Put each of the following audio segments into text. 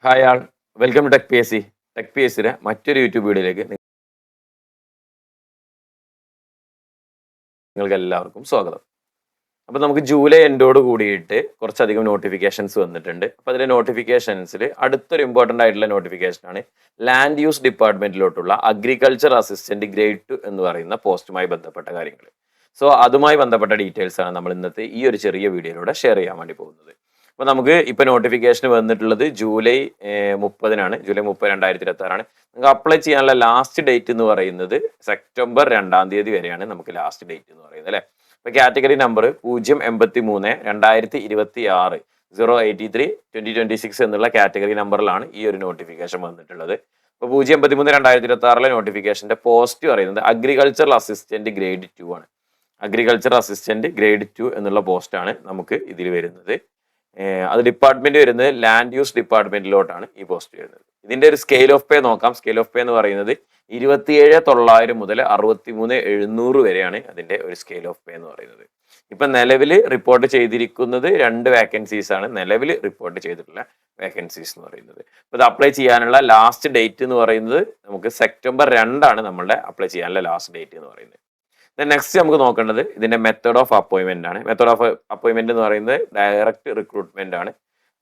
Hi all, welcome to tech P S C. Tech P S സിയുടെ മറ്റൊരു YouTube വീഡിയോയിലേക്ക് നിങ്ങൾക്ക് എല്ലാവർക്കും സ്വാഗതം. അപ്പോൾ നമുക്ക് ജൂലൈ എൻഡോട് കൂടിയിട്ട് കുറച്ചധികം നോട്ടിഫിക്കേഷൻസ് വന്നിട്ടുണ്ട്. അപ്പോൾ അതിലെ നോട്ടിഫിക്കേഷൻസിൽ അടുത്തൊരു ഇമ്പോർട്ടൻ്റ് ആയിട്ടുള്ള നോട്ടിഫിക്കേഷനാണ് ലാൻഡ് യൂസ് ഡിപ്പാർട്ട്മെന്റിലോട്ടുള്ള അഗ്രികൾച്ചർ അസിസ്റ്റന്റ് ഗ്രേഡ് 2 എന്ന് പറയുന്ന പോസ്റ്റുമായി ബന്ധപ്പെട്ട കാര്യങ്ങൾ. സോ അതുമായി ബന്ധപ്പെട്ട ഡീറ്റെയിൽസ് ആണ് നമ്മൾ ഇന്നത്തെ ഈ ഒരു ചെറിയ വീഡിയോയിലൂടെ ഷെയർ ചെയ്യാൻ വേണ്ടി പോകുന്നത്. അപ്പോൾ നമുക്ക് ഇപ്പോൾ നോട്ടിഫിക്കേഷൻ വന്നിട്ടുള്ളത് ജൂലൈ 30-നാണ്. ജൂലൈ 30, 2026 നിങ്ങൾക്ക് അപ്ലൈ ചെയ്യാനുള്ള ലാസ്റ്റ് ഡേറ്റ് എന്ന് പറയുന്നത് സെപ്റ്റംബർ 2-ാം തീയതി വരെയാണ് നമുക്ക് ലാസ്റ്റ് ഡേറ്റ് എന്ന് പറയുന്നത് അല്ലേ. അപ്പോൾ കാറ്റഗറി നമ്പർ 083-2026 083-2026 എന്നുള്ള കാറ്റഗറി നമ്പറിലാണ് ഈ ഒരു നോട്ടിഫിക്കേഷൻ വന്നിട്ടുള്ളത്. അപ്പോൾ 083-2026 നോട്ടിഫിക്കേഷന്റെ പോസ്റ്റ് പറയുന്നത് അഗ്രികൾച്ചറൽ അസിസ്റ്റന്റ് ഗ്രേഡ് 2 ആണ്. അഗ്രികൾച്ചർ അസിസ്റ്റന്റ് ഗ്രേഡ് 2 എന്നുള്ള പോസ്റ്റാണ് നമുക്ക് ഇതിൽ വരുന്നത്. അത് ഡിപ്പാർട്ട്മെന്റ് വരുന്നത് ലാൻഡ് യൂസ് ഡിപ്പാർട്ട്മെന്റിലോട്ടാണ് ഈ പോസ്റ്റ് വരുന്നത്. ഇതിന്റെ ഒരു സ്കെയിൽ ഓഫ് പേ നോക്കാം. സ്കെയിൽ ഓഫ് പേ എന്ന് പറയുന്നത് 27,900 മുതൽ 63,700 വരെയാണ് അതിന്റെ ഒരു സ്കെയിൽ ഓഫ് പേ എന്ന് പറയുന്നത്. ഇപ്പൊ നിലവിൽ റിപ്പോർട്ട് ചെയ്തിരിക്കുന്നത് 2 വേക്കൻസീസ് ആണ് നിലവിൽ റിപ്പോർട്ട് ചെയ്തിട്ടുള്ള വേക്കൻസീസ് എന്ന് പറയുന്നത്. അപ്പൊ ഇത് അപ്ലൈ ചെയ്യാനുള്ള ലാസ്റ്റ് ഡേറ്റ് എന്ന് പറയുന്നത് നമുക്ക് സെപ്റ്റംബർ 2-ആണ് നമ്മളുടെ അപ്ലൈ ചെയ്യാനുള്ള ലാസ്റ്റ് ഡേറ്റ് എന്ന് പറയുന്നത്. നെക്സ്റ്റ് നമുക്ക് നോക്കേണ്ടത് ഇതിന്റെ മെത്തേഡ് ഓഫ് അപ്പോയിന്റ്മെന്റ് ആണ്. മെത്തേഡ് ഓഫ് അപ്പോയിന്റ്മെന്റ് എന്ന് പറയുന്നത് ഡയറക്റ്റ് റിക്രൂട്ട്മെന്റ് ആണ്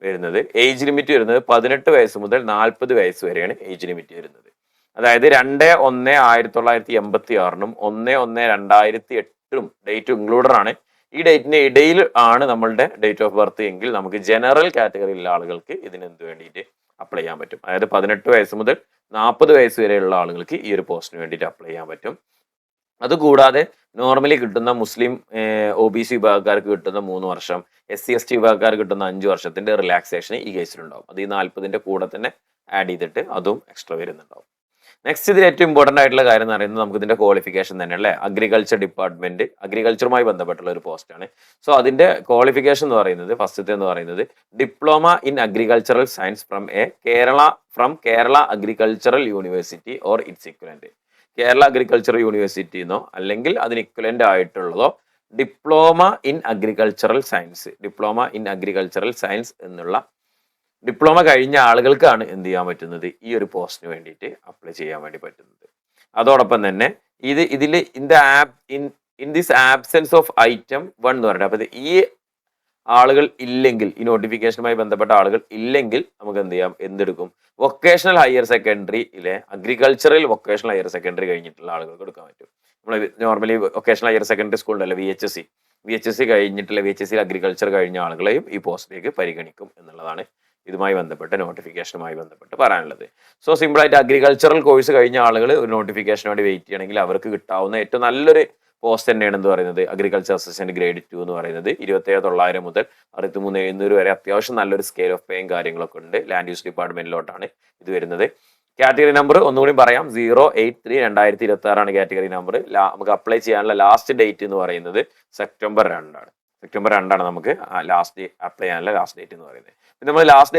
വരുന്നത്. ഏജ് ലിമിറ്റ് വരുന്നത് 18 വയസ്സ് മുതൽ 40 വയസ്സ് വരെയാണ് ഏജ് ലിമിറ്റ് വരുന്നത്. അതായത് 2/1/1986-നും 1/1/2008 ഡേറ്റ് ഇൻക്ലൂഡഡ് ആണ്. ഈ ഡേറ്റിന് ഇടയിൽ ആണ് നമ്മളുടെ ഡേറ്റ് ഓഫ് ബർത്ത് എങ്കിൽ നമുക്ക് ജനറൽ കാറ്റഗറിയിലുള്ള ആളുകൾക്ക് ഇതിന് എന്ത് വേണ്ടിയിട്ട് അപ്ലൈ ചെയ്യാൻ പറ്റും. അതായത് 18 വയസ്സ് മുതൽ 40 വയസ്സ് വരെയുള്ള ആളുകൾക്ക് ഈ ഒരു പോസ്റ്റിന് വേണ്ടിയിട്ട് അപ്ലൈ ചെയ്യാൻ പറ്റും. അതുകൂടാതെ നോർമലി കിട്ടുന്ന മുസ്ലിം OBC വിഭാഗക്കാർക്ക് കിട്ടുന്ന 3 വർഷം, SC/ST വിഭാഗക്കാർക്ക് കിട്ടുന്ന 5 വർഷത്തിന്റെ റിലാക്സേഷൻ ഈ കേസിലുണ്ടാവും. അത് ഈ 40-ന്റെ കൂടെ തന്നെ ആഡ് ചെയ്തിട്ട് അതും എക്സ്ട്രാ വരുന്നുണ്ടാവും. നെക്സ്റ്റ് ഇതിൽ ഏറ്റവും ഇമ്പോർട്ടൻ്റ് ആയിട്ടുള്ള കാര്യം എന്ന് പറയുന്നത് നമുക്ക് ഇതിന്റെ ക്വാളിഫിക്കേഷൻ തന്നെ അല്ലേ. അഗ്രികൾച്ചർ ഡിപ്പാർട്ട്മെന്റ് അഗ്രികൾച്ചറുമായി ബന്ധപ്പെട്ടുള്ള ഒരു പോസ്റ്റാണ്. സോ അതിന്റെ ക്വാളിഫിക്കേഷൻ എന്ന് പറയുന്നത് ഫസ്റ്റത്തെ എന്ന് പറയുന്നത് diploma in agricultural science from Kerala agricultural university or its equivalent. Kerala agriculture യൂണിവേഴ്സിറ്റിന്നോ അല്ലെങ്കിൽ അതിന് ഇക്വലന്റ് ആയിട്ടുള്ളതോ ഡിപ്ലോമ ഇൻ അഗ്രികൾച്ചറൽ സയൻസ് എന്നുള്ള ഡിപ്ലോമ കഴിഞ്ഞ ആളുകൾക്കാണ് എന്ത് ചെയ്യാൻ പറ്റുന്നത് ഈ ഒരു പോസ്റ്റിന് വേണ്ടിയിട്ട് അപ്ലൈ ചെയ്യാൻ വേണ്ടി പറ്റുന്നത്. അതോടൊപ്പം തന്നെ ഇതിൽ in this absence of item 1 എന്ന് പറയുന്നത് അപ്പൊ ഈ ആളുകൾ ഇല്ലെങ്കിൽ, ഈ നോട്ടിഫിക്കേഷനുമായി ബന്ധപ്പെട്ട ആളുകൾ ഇല്ലെങ്കിൽ നമുക്ക് എന്ത് ചെയ്യാം, എന്തെടുക്കും, വൊക്കേഷണൽ ഹയർ സെക്കൻഡറിയിലെ അഗ്രികൾച്ചറൽ വൊക്കേഷണൽ ഹയർ സെക്കൻഡറി കഴിഞ്ഞിട്ടുള്ള ആളുകൾക്ക് എടുക്കാൻ പറ്റും. നമ്മൾ നോർമലി വൊക്കേഷണൽ ഹയർ സെക്കൻഡറി സ്കൂളിലല്ല VHSC കഴിഞ്ഞിട്ടുള്ള VHSC അഗ്രികൾച്ചർ കഴിഞ്ഞ ആളുകളെയും ഈ പോസ്റ്റിലേക്ക് പരിഗണിക്കും എന്നുള്ളതാണ് ഇതുമായി ബന്ധപ്പെട്ട് നോട്ടിഫിക്കേഷനുമായി ബന്ധപ്പെട്ട് പറയാനുള്ളത്. സോ സിമ്പിൾ ആയിട്ട് അഗ്രികൾച്ചറൽ കോഴ്സ് കഴിഞ്ഞ ആളുകൾ ഒരു നോട്ടിഫിക്കേഷന് വേണ്ടി വെയിറ്റ് ചെയ്യണമെങ്കിൽ അവർക്ക് കിട്ടാവുന്ന ഏറ്റവും നല്ലൊരു പോസ്റ്റ് തന്നെയാണ് എന്ന് പറയുന്നത് അഗ്രികൾച്ചർ അസിസ്റ്റന്റ് ഗ്രേഡ് 2 എന്ന് പറയുന്നത്. 27,900 മുതൽ 63,700 വരെ അത്യാവശ്യം നല്ലൊരു സ്കെയിൽ ഓഫ് പേയും കാര്യങ്ങളൊക്കെ ഉണ്ട്. ലാൻഡ് യൂസ് ഡിപ്പാർട്ട്മെന്റിലോട്ടാണ് ഇത് വരുന്നത്. കാറ്റഗറി നമ്പർ ഒന്നുകൂടി പറയാം, 083-2026 കാറ്റഗറി നമ്പർ. നമുക്ക് അപ്ലൈ ചെയ്യാനുള്ള ലാസ്റ്റ് ഡേറ്റ് എന്ന് പറയുന്നത് സെപ്റ്റംബർ 2-ആണ്. സെപ്റ്റംബർ 2-ആണ് നമുക്ക് ലാസ്റ്റ് അപ്ലൈ ചെയ്യാനുള്ള ലാസ്റ്റ് ഡേറ്റ് എന്ന് പറയുന്നത്. നമ്മൾ ലാസ്റ്റ്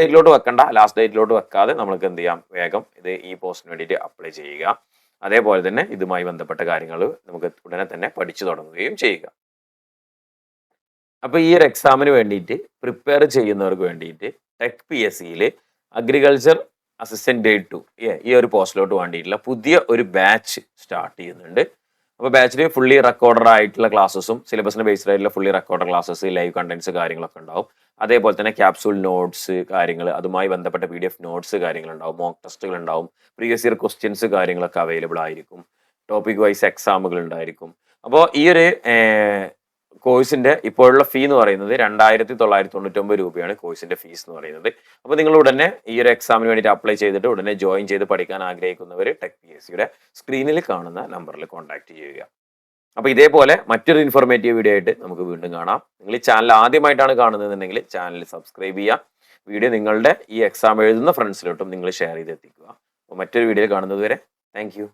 ഡേറ്റിലോട്ട് വെക്കാതെ നമുക്ക് എന്ത് ചെയ്യാം, വേഗം ഈ പോസ്റ്റിന് വേണ്ടിയിട്ട് അപ്ലൈ ചെയ്യുക. അതേപോലെ തന്നെ ഇതുമായി ബന്ധപ്പെട്ട കാര്യങ്ങൾ നമുക്ക് ഉടനെ തന്നെ പഠിച്ചു തുടങ്ങുകയും ചെയ്യുക. അപ്പൊ ഈ ഒരു എക്സാമിന് വേണ്ടിയിട്ട് പ്രിപ്പയർ ചെയ്യുന്നവർക്ക് വേണ്ടിയിട്ട് ടെക് PSCയിൽ അഗ്രികൾച്ചർ അസിസ്റ്റന്റ് ഗ്രേഡ് 2 ഈ ഒരു പോസ്റ്റിലോട്ട് വേണ്ടിയിട്ടുള്ള പുതിയ ഒരു ബാച്ച് സ്റ്റാർട്ട് ചെയ്യുന്നുണ്ട്. അപ്പോൾ ബാച്ചിൽ ഫുള്ളി റെക്കോർഡഡ് ആയിട്ടുള്ള ക്ലാസ്സസും സിലബസിന് ബേസ്ഡ് ആയിട്ടുള്ള fully recorded classes, live contents കാര്യങ്ങളൊക്കെ ഉണ്ടാവും. അതേപോലെ തന്നെ ക്യാപ്സൂൾ നോട്ട്സ് കാര്യങ്ങൾ, അതുമായി ബന്ധപ്പെട്ട PDF നോട്ട്സ് കാര്യങ്ങളുണ്ടാവും, മോക്ക് ടെസ്റ്റുകൾ ഉണ്ടാവും, പ്രീവിയസ് ഇയർ ക്വസ്റ്റ്യൻസ് കാര്യങ്ങളൊക്കെ അവൈലബിൾ ആയിരിക്കും, ടോപ്പിക് വൈസ് എക്സാമുകൾ ഉണ്ടായിരിക്കും. അപ്പോൾ ഈ ഒരു കോഴ്സിന്റെ ഇപ്പോഴുള്ള ഫീ എന്ന് പറയുന്നത് 2,999 രൂപയാണ് കോഴ്സിന്റെ ഫീസ് എന്ന് പറയുന്നത്. അപ്പോൾ നിങ്ങൾ ഉടനെ ഈ ഒരു എക്സാമിന് വേണ്ടിയിട്ട് അപ്ലൈ ചെയ്തിട്ട് ഉടനെ ജോയിൻ ചെയ്ത് പഠിക്കാൻ ആഗ്രഹിക്കുന്നവർ ടെക് PSCയുടെ സ്ക്രീനിൽ കാണുന്ന നമ്പറിൽ കോൺടാക്ട് ചെയ്യുക. അപ്പോൾ ഇതേപോലെ മറ്റൊരു ഇൻഫോർമേറ്റീവ് വീഡിയോ ആയിട്ട് നമുക്ക് വീണ്ടും കാണാം. നിങ്ങൾ ഈ ചാനൽ ആദ്യമായിട്ടാണ് കാണുന്നതെന്നുണ്ടെങ്കിൽ ചാനൽ സബ്സ്ക്രൈബ് ചെയ്യുക. വീഡിയോ നിങ്ങളുടെ ഈ എക്സാം എഴുതുന്ന ഫ്രണ്ട്സിലോട്ടും നിങ്ങൾ ഷെയർ ചെയ്ത് എത്തിക്കുക. അപ്പോൾ മറ്റൊരു വീഡിയോയിൽ കാണുന്നത് വരെ താങ്ക് യു.